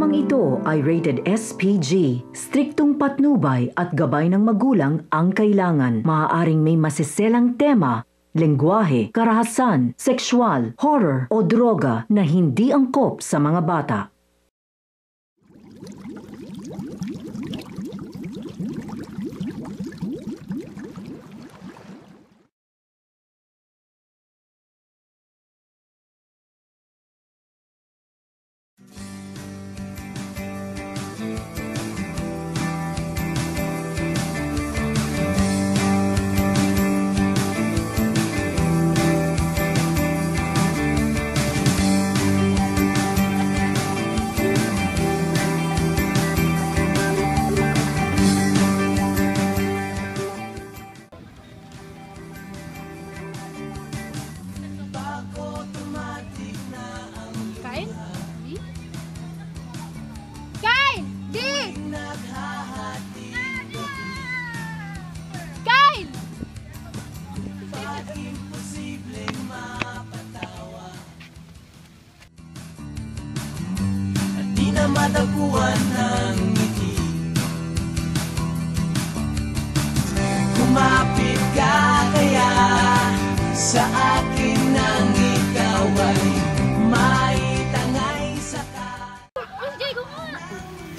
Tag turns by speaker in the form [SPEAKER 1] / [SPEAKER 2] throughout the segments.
[SPEAKER 1] Programang ito ay rated SPG. Striktong patnubay at gabay ng magulang ang kailangan. Maaaring may masiselang tema, lengguwahe, karahasan, sexual, horror o droga na hindi angkop sa mga bata.
[SPEAKER 2] Madapuan ng ngiti. Kumapit ka kaya sa akin nang ikaw ay maitangay sa
[SPEAKER 3] Diego nga!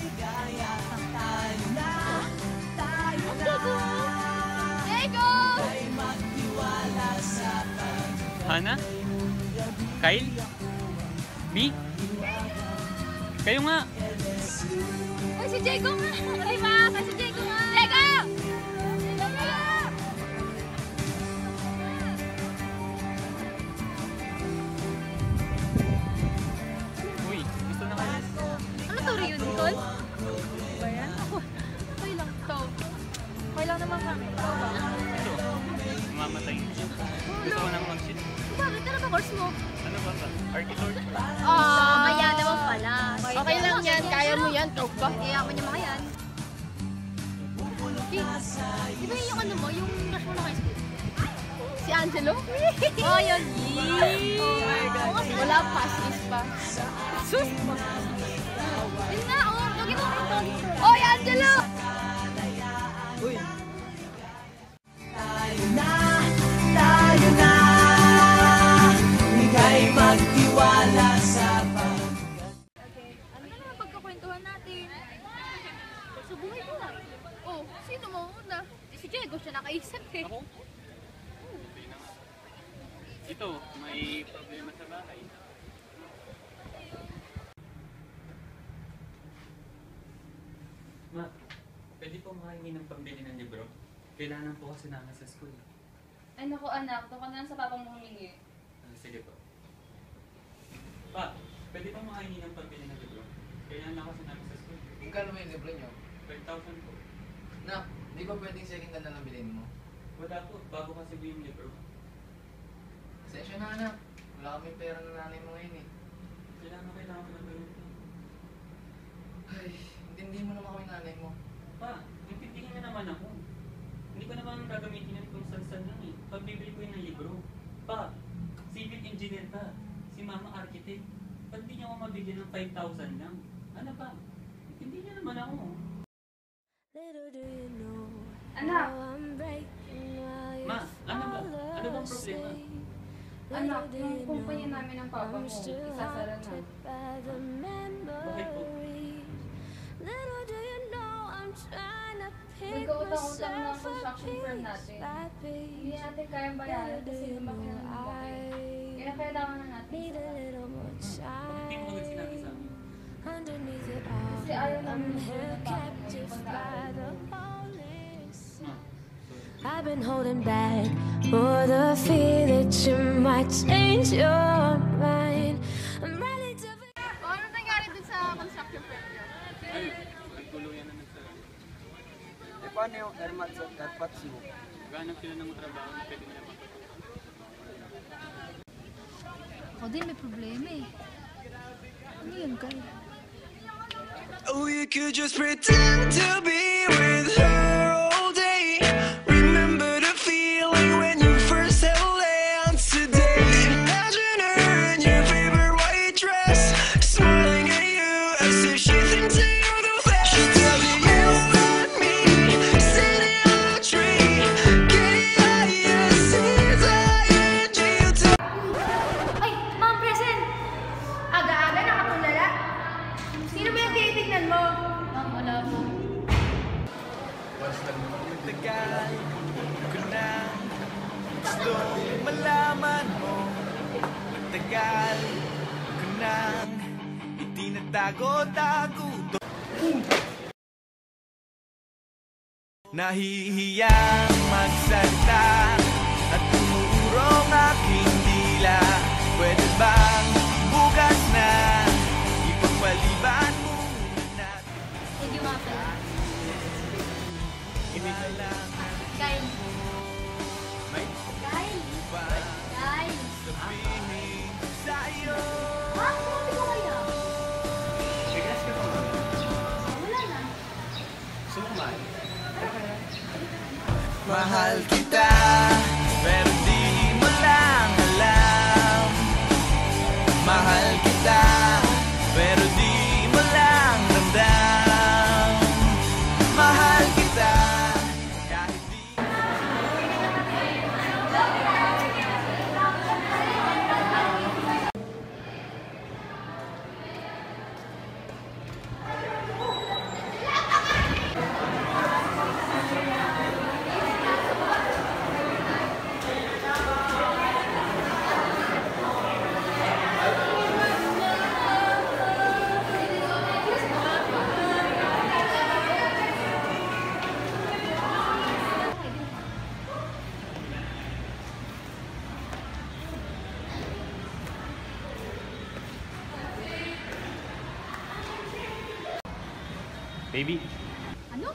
[SPEAKER 2] ligaya. Tayo na, tayo na.
[SPEAKER 3] Diego!
[SPEAKER 2] Ay magtiwala sa
[SPEAKER 4] Hana? Kyle? Me? Kayo nga!
[SPEAKER 3] Ay, si Diego nga! Ay, ma! Si Diego nga! Diego!
[SPEAKER 4] Uy, gusto na kayo.
[SPEAKER 3] Ano to, reunion? Ba yan? Okay lang to. Okay lang naman kami. Ikaw ba?
[SPEAKER 4] Ito, mamamatay. Gusto ko nang mag-shit.
[SPEAKER 3] Bakit? Ano ba course mo?
[SPEAKER 4] Ano ba ba? Architect?
[SPEAKER 3] Kaya naman pala. Okay lang yan. Kaya mo yan. Talk ka. Iyaman niya mga yan. Di ba yung ano mo? Yung crush mo na high school? Si Angelo? Oh, yun. Oh my God. Wala pa. Sis pa. Sus! Yun na, oh. Lagi mo ako. Oy, Angelo!
[SPEAKER 4] Uy!
[SPEAKER 2] tayo na, tayo na. Ika'y magtiwala sa
[SPEAKER 3] Okay. Ano na naman pagkakwentuhan natin? Sa buhay ko lang. Oh, sino mo una? Si Diego, siya nakaisip eh.
[SPEAKER 4] Ako? Hindi na nga. Ito, may problema sa bahay. Ma, pwede po makahingi ng pambili ng libro? Kailangan po kasi namin sa school.
[SPEAKER 5] Ay naku anak, doon ka na lang sa papang mo humingi.
[SPEAKER 4] Sige po. Pa, pwede po makahingi ng pambili ng libro? Kailangan kasi namin sa school.
[SPEAKER 6] Magkano mo yung libro nyo?
[SPEAKER 4] 5,000 po.
[SPEAKER 6] Na, di ba pwedeng second hand na lang bilhin mo?
[SPEAKER 4] Wala po, bago kasi po yung libro.
[SPEAKER 6] Sensya na anak. Wala kami pera ng nanay mo ngayon eh.
[SPEAKER 4] Kailangan ko ng gawin po.
[SPEAKER 6] Ay, intindihin mo naman kami nanay mo.
[SPEAKER 4] Pa, intindihin niya naman ako. Hindi ko naman gagamitin yan kung saan-saan lang eh. Pagbibili ko yun ng libro. Pa, civil engineer ka. Si mama architect. Ba't di niya ako mabigyan ng 5,000 lang? Ano ba? Intindihin niya naman ako.
[SPEAKER 5] Anak!
[SPEAKER 4] Ma, ano ba? Ano bang problema?
[SPEAKER 5] Anak, yung kumpanya namin ng papa mo, isasara na.
[SPEAKER 4] Bakit po?
[SPEAKER 5] Nagkautang-utang ng construction firm natin. Hindi natin kayang bayaran kasi lumaki na ng laki. Kaya kailangan na natin
[SPEAKER 4] Bakit di mo agad sinabi sa amin?
[SPEAKER 5] kasi ayaw namin mag-build ng papa mo yung pag-aaral mo.
[SPEAKER 4] Ma,
[SPEAKER 7] I've been holding back for the fear that you might change your mind. I'm ready to be.
[SPEAKER 3] Ano nangyari dun sa construction firm niyo?
[SPEAKER 4] ay, nagtuluyan na nagsara.
[SPEAKER 8] Eh, paano yung Herman at Patsu?
[SPEAKER 4] Maghanap sila ng trabaho na pwede nila mapapagod.
[SPEAKER 3] Ako din may problema eh. Ano yun, Kyle?
[SPEAKER 2] Oh, you could just pretend to be with her all day. Remember the feeling when you first held hands today. Imagine her in your favorite white dress, smiling at you as if she matagal ko nang itinatago-tago. Nahihiyang magsalita at umuurong aking dila. Pwede bang bukas na ipagpaliban muna natin?
[SPEAKER 3] Thank you, Mama. Kyle. Kyle. Kyle.
[SPEAKER 2] Sabihin sa'yo.
[SPEAKER 3] Sabi ko kaya?
[SPEAKER 4] Sigas ka pa, mami.
[SPEAKER 3] Wala na.
[SPEAKER 4] Sumumay.
[SPEAKER 2] Mahal kita, pero di mo lang alam. Mahal kita, pero di mo lang ramdam. Mahal kita, kahit di...
[SPEAKER 4] Baby.
[SPEAKER 3] Ano?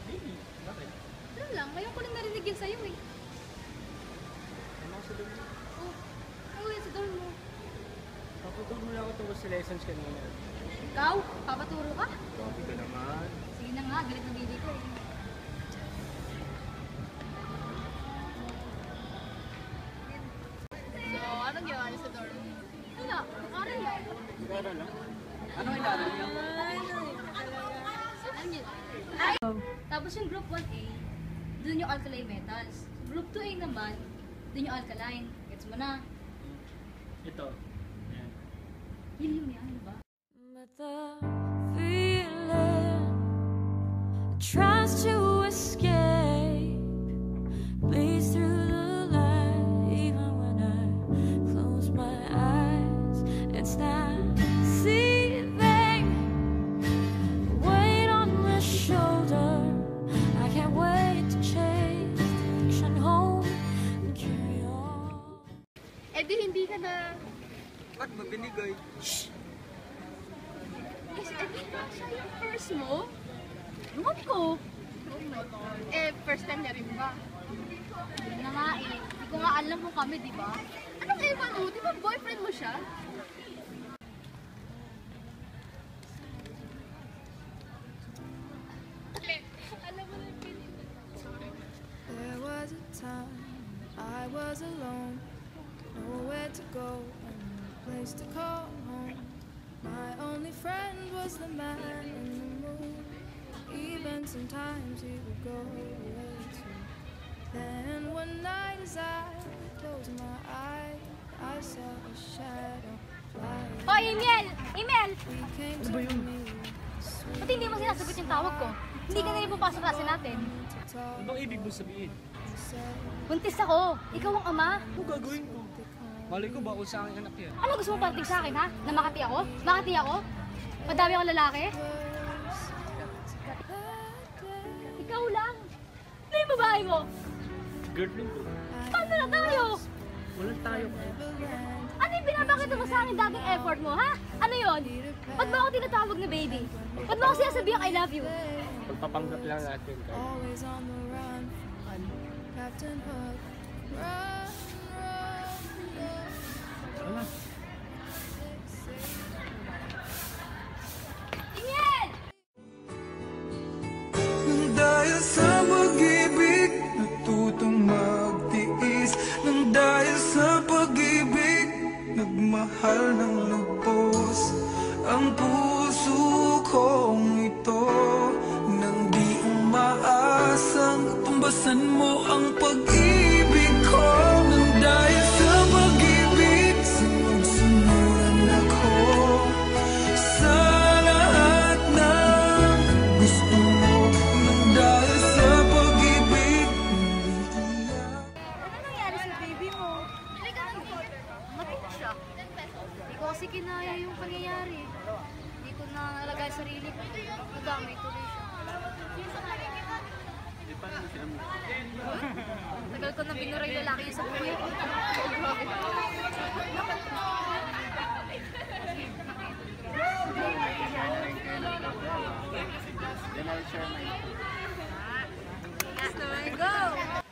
[SPEAKER 4] Baby, bakit?
[SPEAKER 3] Ano lang, ngayon ko lang narinig yun sa'yo eh.
[SPEAKER 4] Ano ako sa dorm mo?
[SPEAKER 3] Oh, yan sa dorm mo.
[SPEAKER 4] Papatulog mo lang ako tungkol sa lessons kanina.
[SPEAKER 3] Ikaw, papaturo ka?
[SPEAKER 4] Grabe ka naman.
[SPEAKER 3] Sige na nga, galit na baby ko eh. So, anong ginawa niyo sa dorm? Wala, aral lang.
[SPEAKER 4] Mag-aaral lang? Ano kailangan niyo?
[SPEAKER 3] Alam niyo. Tapos yung group 1A, dun yung alkali metals. Group 2A naman, dun yung alkaline. Gets mo na?
[SPEAKER 4] Ito. Ayan.
[SPEAKER 3] Helium yan, di ba?
[SPEAKER 7] But the feeling tries to escape, bleeds through the light. Even when I close my eyes, it's not seething. Weight on my shoulder, I can't wait to chase addiction home and carry on.
[SPEAKER 3] Eh di hindi ka na...
[SPEAKER 8] Ba't mo binigay?
[SPEAKER 3] Kasi eh di ba siya yung first mo? Lumot ko. Eh, first time niya rin ba? Yun na nga eh. Hindi ko nga alam kung kami, di ba? Anong ewan mo? Di ba boyfriend mo siya? Alam mo na yung feeling.
[SPEAKER 9] There was a time I was alone, nowhere to go and no place to call home. My only friend was the man in the moon. Even sometimes he would go away too. Then one night as I closed my eyes, I saw a shadow fly.
[SPEAKER 3] Oh, email! Email!
[SPEAKER 9] He came to me,
[SPEAKER 3] Ba't hindi mo sinasagot yung tawag ko? Hindi ka na rin pupasok klase natin.
[SPEAKER 4] Ano bang ibig mo sabihin?
[SPEAKER 3] Buntis ako. Ikaw ang ama.
[SPEAKER 4] Ano gagawin ko? Malay ko ba kung sa aking anak yan?
[SPEAKER 3] Ano gusto mo parating sa akin, ha? Na makati ako? Makati ako? Madami akong lalaki? Ikaw lang. Ano yung babae mo?
[SPEAKER 4] Girlfriend ko.
[SPEAKER 3] Paano na tayo?
[SPEAKER 4] Walang tayo ka.
[SPEAKER 3] Ano yung pinapakita mo sa akin dating effort mo, ha? Ano yon? Ba't mo ako tinatawag na baby? Ba't mo ako sinasabihan I love you?
[SPEAKER 4] Pagpapanggap lang natin.
[SPEAKER 9] always on the run. Captain Hook, run, run, run.
[SPEAKER 4] Tara na.
[SPEAKER 3] Tingin!
[SPEAKER 2] Dahil sa pag-ibig, natutong magtiis. Nang dahil sa pag-ibig, nagmahal ng lubos. Ang puso kong ito, nang di umaasang tumbasan mo ang pag-ibig ko. Nang dahil sa pag-ibig, sunod-sunuran ako sa lahat ng gusto mo. Nang dahil sa pag-ibig,
[SPEAKER 3] Ano nangyari sa baby mo? Halika na dito. Matay
[SPEAKER 5] kasi kinaya yung pangyayari. Hindi ko na nalagay sarili ko. Nadamay tuloy siya. Tagal ko na binuray lalaki sa buhay ko.
[SPEAKER 8] Then I'll share my
[SPEAKER 5] Story go!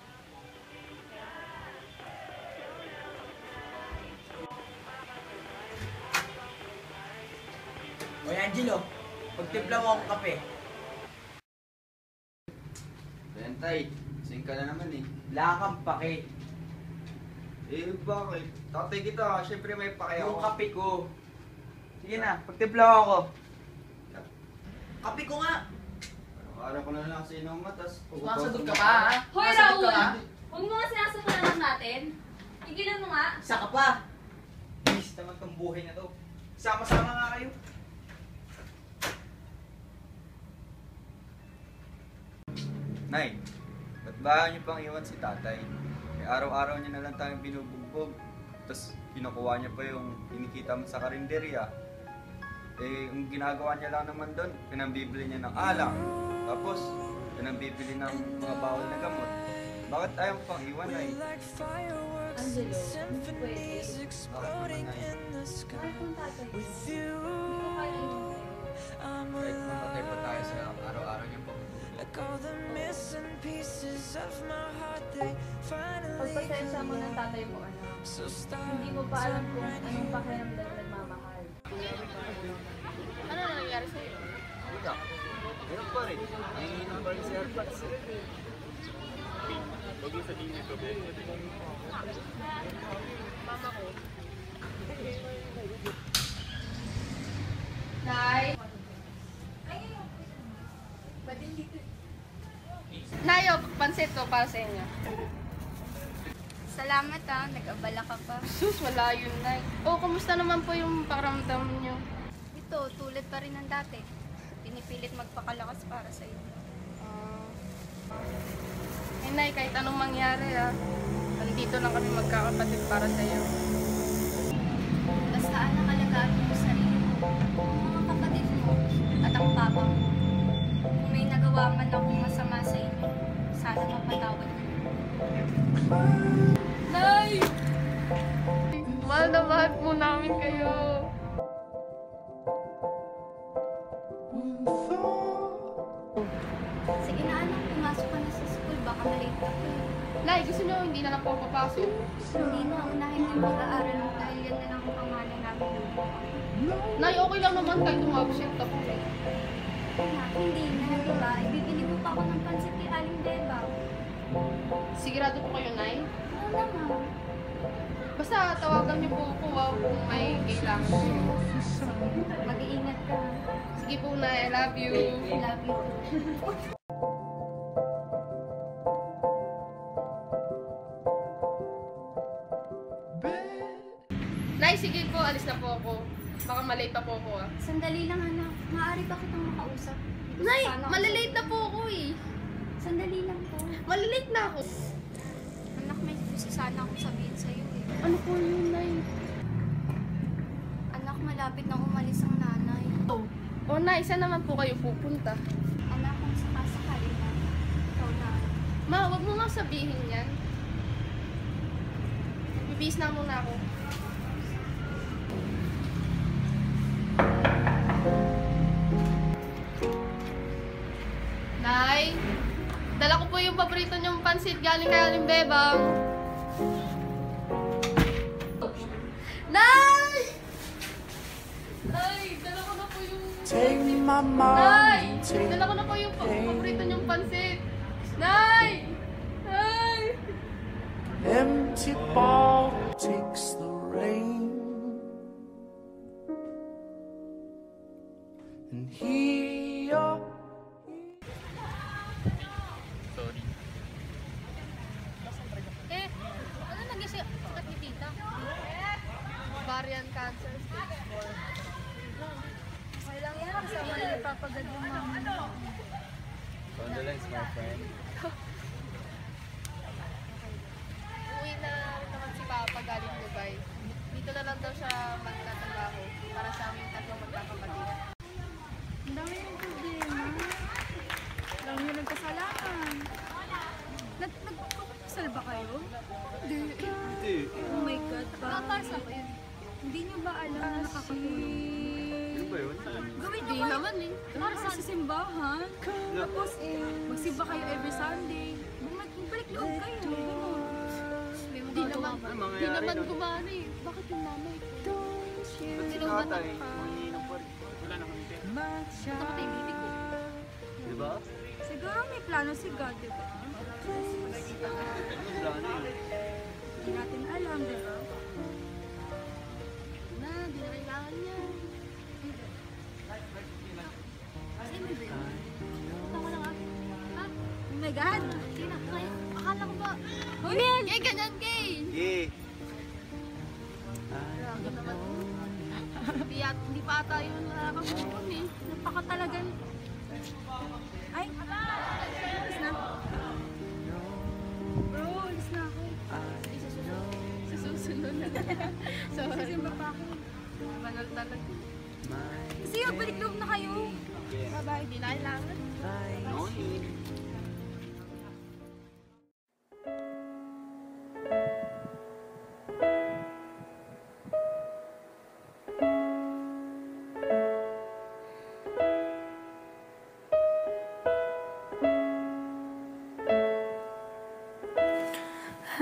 [SPEAKER 10] Oy Angelo, pagtimpla mo akong kape.
[SPEAKER 8] Bentay, sing ka na naman eh.
[SPEAKER 10] Wala kang pake.
[SPEAKER 8] Eh, bakit? Tatay kita, syempre may pake
[SPEAKER 10] Yung
[SPEAKER 8] ako.
[SPEAKER 10] kape ko. Sige na, pagtimpla mo ako. Kape ko nga.
[SPEAKER 8] Araw ko na lang sa inom matas.
[SPEAKER 10] Sumasagot ka pa, ha?
[SPEAKER 5] Hoy,
[SPEAKER 10] Sumasagot ka
[SPEAKER 5] Raul!
[SPEAKER 10] pa?
[SPEAKER 5] Huwag mo nga sinasakulan lang natin. Tigilan mo nga.
[SPEAKER 10] Isa ka pa. Please naman tong buhay na to. Sama-sama nga kayo.
[SPEAKER 8] Nay, ba't ba niyo pang iwan si tatay? Eh, araw-araw niya na lang tayong binubugbog. Tapos kinukuha niya pa yung kinikita mo sa karinderya. Eh, yung ginagawa niya lang naman doon, pinambibili niya ng alak. Tapos, pinambibili ng mga bawal na gamot. Bakit ayaw mo pang iwan, Nay?
[SPEAKER 5] Angelo, pwede.
[SPEAKER 8] Bakit naman, Nay?
[SPEAKER 5] Mahal kong tatay ko. Hindi ko kaya inuwi.
[SPEAKER 8] Kahit mamatay pa tayo sa araw-araw niyang pagbubugbog.
[SPEAKER 5] Pagpasensya mo ng tatay mo, anak. Hindi mo pa alam kung anong pakiramdam ng nagmamahal. Ano na nangyari sa'yo?
[SPEAKER 8] Wala. Meron pa rin. Nanginom pa rin si Arpats. Huwag yung sabihin nito, Ben.
[SPEAKER 5] Mama ko. Nay! Nayo, pansit to para sa inyo.
[SPEAKER 3] Salamat nag-abala ka pa.
[SPEAKER 5] Sus, wala yun, Nay. Oh, kumusta naman po yung pakiramdam niyo?
[SPEAKER 3] Ito, tulad pa rin ng dati. Pinipilit magpakalakas para sa iyo.
[SPEAKER 5] Nay, kahit anong mangyari, nandito lang kami magkakapatid para sa iyo.
[SPEAKER 3] Basta anak, alagaan mo yung sarili mo, mga kapatid mo, at ang papa mo. Kung may nagawa man akong masama sa inyo, sana mapatawad mo.
[SPEAKER 5] Nay! Mahal na mahal po namin kayo.
[SPEAKER 3] Sige na anak, pumasok ka na sa school, baka malate ka pa.
[SPEAKER 5] Nay, gusto niyo hindi na lang po papasok?
[SPEAKER 3] Hindi na, unahin yung pag-aaral mo dahil yan na lang ang pangalan namin.
[SPEAKER 5] Nay, okay lang naman kahit umabsent ako.
[SPEAKER 3] Anak, hindi na, diba? Ibibili mo pa ako ng pansit kay Aling Deba.
[SPEAKER 5] Sigurado po kayo, Nay?
[SPEAKER 3] Oo naman.
[SPEAKER 5] Basta tawagan niyo po ako kung may kailangan kayo.
[SPEAKER 3] Mag-iingat ka.
[SPEAKER 5] Sige po, Nay. I love you.
[SPEAKER 3] I love you too.
[SPEAKER 5] Nay, sige po. Alis na po ako. Baka malate pa po ako,
[SPEAKER 3] Sandali lang anak. Maaari ba kitang makausap?
[SPEAKER 5] Nay,
[SPEAKER 3] Sana ako-
[SPEAKER 5] malalate na po ako eh.
[SPEAKER 3] Sandali lang po.
[SPEAKER 5] Malalate na ako.
[SPEAKER 3] Anak, may gusto sana akong sabihin sa'yo eh.
[SPEAKER 5] Ano po yun, Nay?
[SPEAKER 3] Anak, malapit nang umalis ang nanay.
[SPEAKER 5] O, Nay, saan naman po kayo pupunta?
[SPEAKER 3] Anak, kung sakasakali na, ikaw na.
[SPEAKER 5] Ma, wag mo nga sabihin yan. Bibis na muna ako. Nay, dala ko po yung paborito niyong pansit galing kay Aling Bebang. Nay! Nay, dala ko na po yung Nay! Dala ko na po yung paborito niyong pansit. Nay! Nay!
[SPEAKER 11] Empty ball takes the rain, and here
[SPEAKER 5] Ano naging sakit ni tita? Ovarian cancer stage 4.
[SPEAKER 3] Okay lang yan, kasama na ipapagad yung mama.
[SPEAKER 8] Condolence, my friend.
[SPEAKER 5] Uwi na naman si Papa galing Dubai. Dito na lang daw siya magtatrabaho.
[SPEAKER 3] para sa aming tatlong magkakapatid.
[SPEAKER 5] Ang dami ng problema. Ang dami nyo nagkasalanan. Nagpapakasal ba kayo? Hindi. Oh my God.
[SPEAKER 3] Nakapasa ko yun.
[SPEAKER 5] Hindi nyo ba alam na nakakatulong?
[SPEAKER 8] Ano ba yun?
[SPEAKER 5] Gawin nyo
[SPEAKER 3] Hindi
[SPEAKER 5] kayo.
[SPEAKER 3] naman eh.
[SPEAKER 5] Para sa simbahan. Tapos, magsimba kayo every Sunday. Magbalik loob kayo.
[SPEAKER 3] Hindi naman gumana eh. Bakit yung nanay ko?
[SPEAKER 8] Ba't si tatay? Mangiinom pa rin.
[SPEAKER 4] Wala na kami.
[SPEAKER 3] Ito ka bibig ko.
[SPEAKER 8] Diba?
[SPEAKER 5] Siguro may plano si God, di ba?
[SPEAKER 8] Anong plano yun?
[SPEAKER 5] Hindi natin alam, di ba?
[SPEAKER 3] Di na kailangan niya. Kasi may baby. Tama lang ako. Ha?
[SPEAKER 5] Oh my God!
[SPEAKER 3] Hindi na. Akala ko ba?
[SPEAKER 5] Uy, yan!
[SPEAKER 3] Kay ganyan kay!
[SPEAKER 8] Yeah.
[SPEAKER 3] Grabe naman. Hindi pa ata yung nakakapupon eh.
[SPEAKER 5] Napaka talaga. Ay! Alis na. Bro, alis na ako.
[SPEAKER 3] Sa susunod na. Sorry.
[SPEAKER 5] Sasimba pa ako.
[SPEAKER 3] Manal talaga.
[SPEAKER 5] Kasi balik loob na kayo.
[SPEAKER 3] Bye-bye. Hindi na kailangan.
[SPEAKER 8] No need.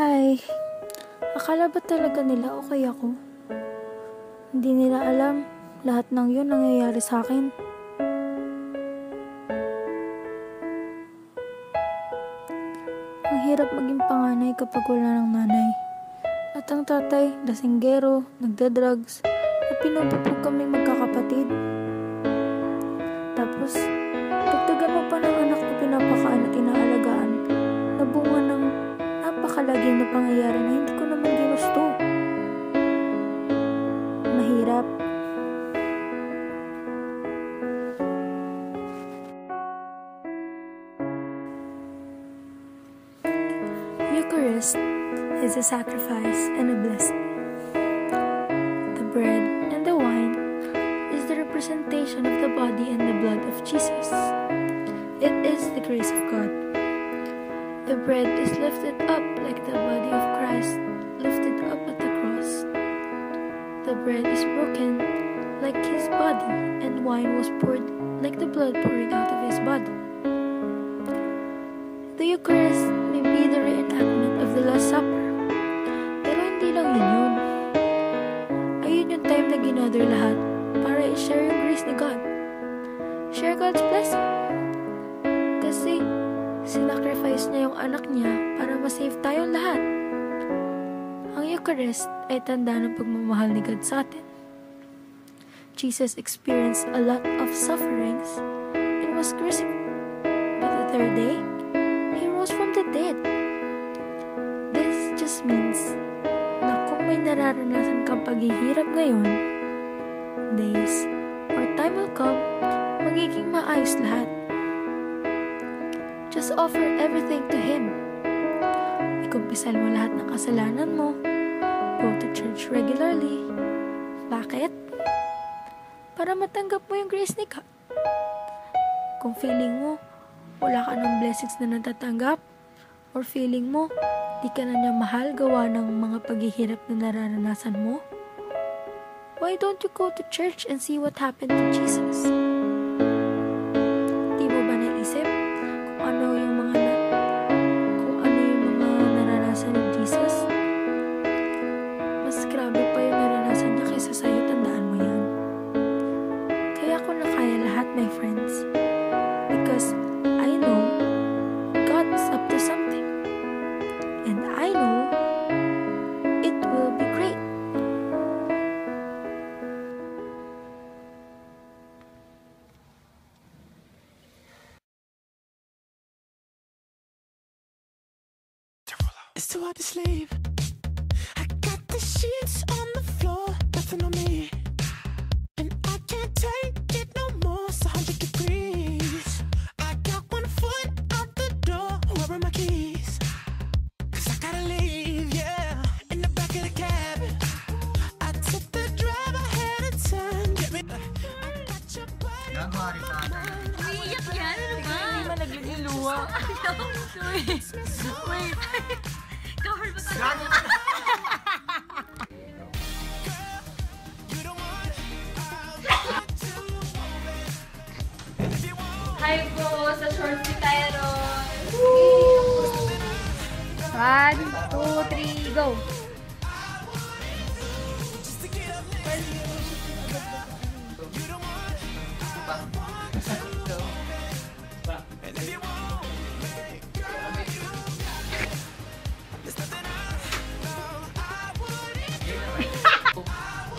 [SPEAKER 12] Hi. Akala ba talaga nila okay ako? Hindi nila alam lahat ng yun nangyayari sa akin. Ang hirap maging panganay kapag wala ng nanay. At ang tatay, lasinggero, nagda-drugs, at pinupupog kaming magkakapatid. Tapos, dagdagan mo pa ng anak na pinapakaan at inaalagaan na bunga ng napakalagim na pangyayari na hindi ko naman ginusto. Mahirap. Eucharist is a sacrifice and a blessing. The bread and the wine is the representation of the body and the blood of Jesus. It is the grace of God. The bread is lifted up like the body of Christ lifted up at the cross. The bread is broken like his body, and wine was poured like the blood pouring out of his body. The Eucharist may be the reenactment of the Last Supper, pero hindi lang yun. Ayun yung time na ginother lahat para i-share yung grace ni God. Share God's blessing. Kasi sinacrifice niya yung anak niya para masave tayong lahat. Ang Eucharist ay tanda ng pagmamahal ni God sa atin. Jesus experienced a lot of sufferings and was crucified. But the third day, He rose from the dead. This just means na kung may nararanasan kang paghihirap ngayon, days or time will come, magiging maayos lahat. Just offer everything to Him. Ikumpisal mo lahat ng kasalanan mo. Go to church regularly. Bakit? Para matanggap mo yung grace ni God. Kung feeling mo, wala ka ng blessings na natatanggap, or feeling mo, di ka na niya mahal gawa ng mga paghihirap na nararanasan mo, why don't you go to church and see what happened to Jesus? Di mo ba naisip kung ano yung mga naranasan ni Jesus? Mas grabe pa yung naranasan niya kaysa sa'yo, tandaan mo yan. Kaya ko na kaya lahat, my friends. Because I know God is up to something. And I know it will be great.
[SPEAKER 11] It's too hard to sleep. I got the sheets on the floor, nothing on me. And I can't take it no more, it's 100 degrees. I got 1 foot out the door, where are my keys? 'Cause I gotta leave, yeah, in the back of the cab. I took the drive, I had a turn,
[SPEAKER 10] Nagmari ka na.
[SPEAKER 3] Umiiyak yan, ano ba?
[SPEAKER 12] Hindi malaglag yung luha.
[SPEAKER 3] Wait. Cover ba tayo?
[SPEAKER 5] Hi po sa short si Tyron.
[SPEAKER 3] 1, 2, 3, go!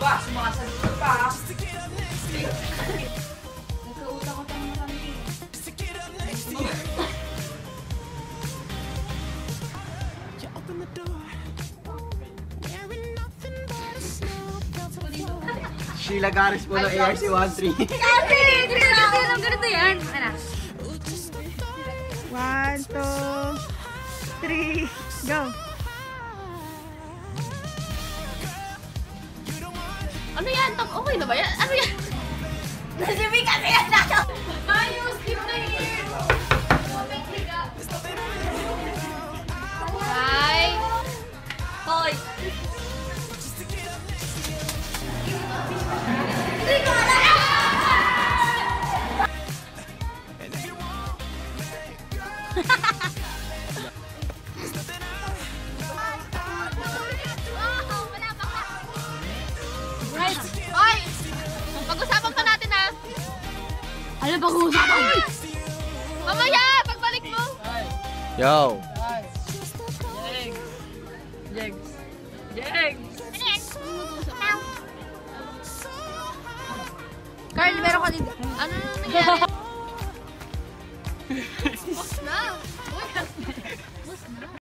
[SPEAKER 10] Ba, sumasalit ka pa.
[SPEAKER 5] Nagkautang ko tayong kami.
[SPEAKER 10] Sheila Garis po ng ARC-13.
[SPEAKER 3] Kasi! Ganito yan! Ano?
[SPEAKER 12] 1, 2, 3, go!
[SPEAKER 3] Ano yan? Okay na ba yan? Ano yan? Nasibi kasi yan ako!
[SPEAKER 5] Ayos! Skip na yun!
[SPEAKER 3] Hi! Hoy! Right! Hoy! Pag-usapan pa natin ha! Ano pag-uusapan? Mamaya! Pagbalik mo!
[SPEAKER 10] Yo!
[SPEAKER 12] Jegs! Jegs!
[SPEAKER 3] Ano yan? Carl, meron ka din. Ano nangyari? Boss na!